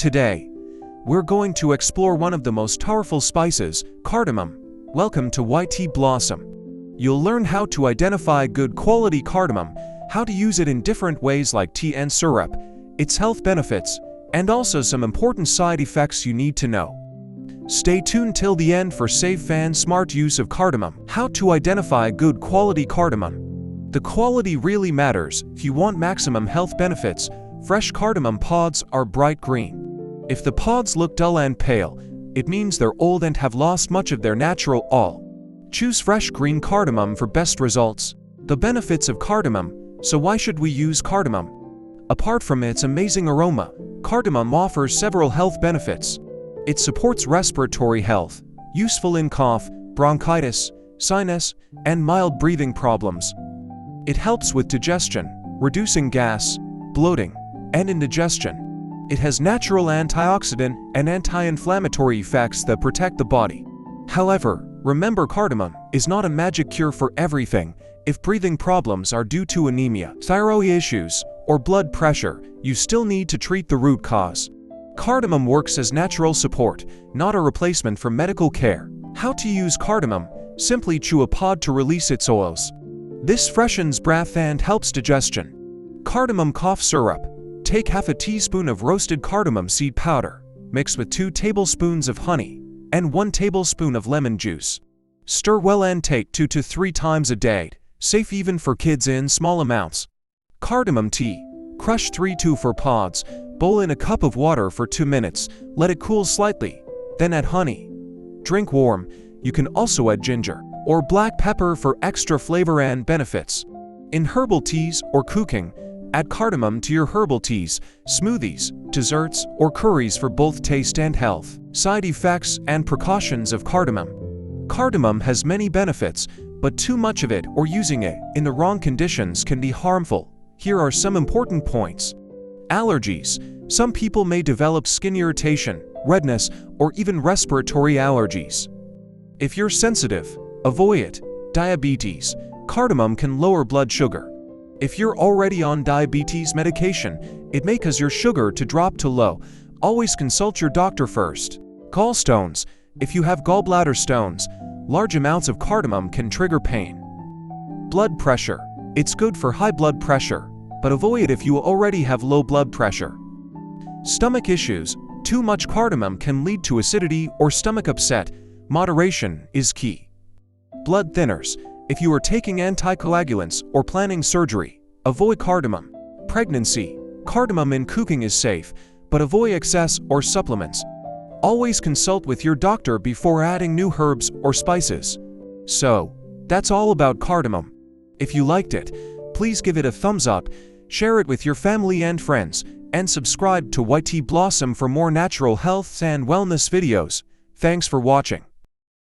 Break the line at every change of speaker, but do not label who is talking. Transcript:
Today, we're going to explore one of the most powerful spices, cardamom. Welcome to YT Blossom. You'll learn how to identify good quality cardamom, how to use it in different ways like tea and syrup, its health benefits, and also some important side effects you need to know. Stay tuned till the end for safe and smart use of cardamom. How to identify good quality cardamom. The quality really matters. If you want maximum health benefits, fresh cardamom pods are bright green. If the pods look dull and pale, it means they're old and have lost much of their natural oil. Choose fresh green cardamom for best results. The benefits of cardamom. So why should we use cardamom? Apart from its amazing aroma, cardamom offers several health benefits. It supports respiratory health, useful in cough, bronchitis, sinus, and mild breathing problems. It helps with digestion, reducing gas, bloating, and indigestion. It has natural antioxidant and anti-inflammatory effects that protect the body. However, remember, cardamom is not a magic cure for everything. If breathing problems are due to anemia, thyroid issues, or blood pressure, you still need to treat the root cause. Cardamom works as natural support, not a replacement for medical care. How to use cardamom? Simply chew a pod to release its oils. This freshens breath and helps digestion. Cardamom cough syrup. Take half a teaspoon of roasted cardamom seed powder, mix with 2 tablespoons of honey, and 1 tablespoon of lemon juice. Stir well and take 2 to 3 times a day, safe even for kids in small amounts. Cardamom tea. Crush 3 to 4 pods, boil in a cup of water for 2 minutes, let it cool slightly, then add honey. Drink warm. You can also add ginger or black pepper for extra flavor and benefits. In herbal teas or cooking, add cardamom to your herbal teas, smoothies, desserts, or curries for both taste and health. Side effects and precautions of cardamom. Cardamom has many benefits, but too much of it or using it in the wrong conditions can be harmful. Here are some important points. Allergies. Some people may develop skin irritation, redness, or even respiratory allergies. If you're sensitive, avoid it. Diabetes. Cardamom can lower blood sugar. If you're already on diabetes medication, it may cause your sugar to drop to low. Always consult your doctor first. Gallstones. If you have gallbladder stones, large amounts of cardamom can trigger pain. Blood pressure. It's good for high blood pressure, but avoid it if you already have low blood pressure. Stomach issues. Too much cardamom can lead to acidity or stomach upset. Moderation is key. Blood thinners. If you are taking anticoagulants or planning surgery, avoid cardamom. Pregnancy. Cardamom in cooking is safe, but avoid excess or supplements. Always consult with your doctor before adding new herbs or spices. So, that's all about cardamom. If you liked it, please give it a thumbs up, share it with your family and friends, and subscribe to YT Blossom for more natural health and wellness videos. Thanks for watching.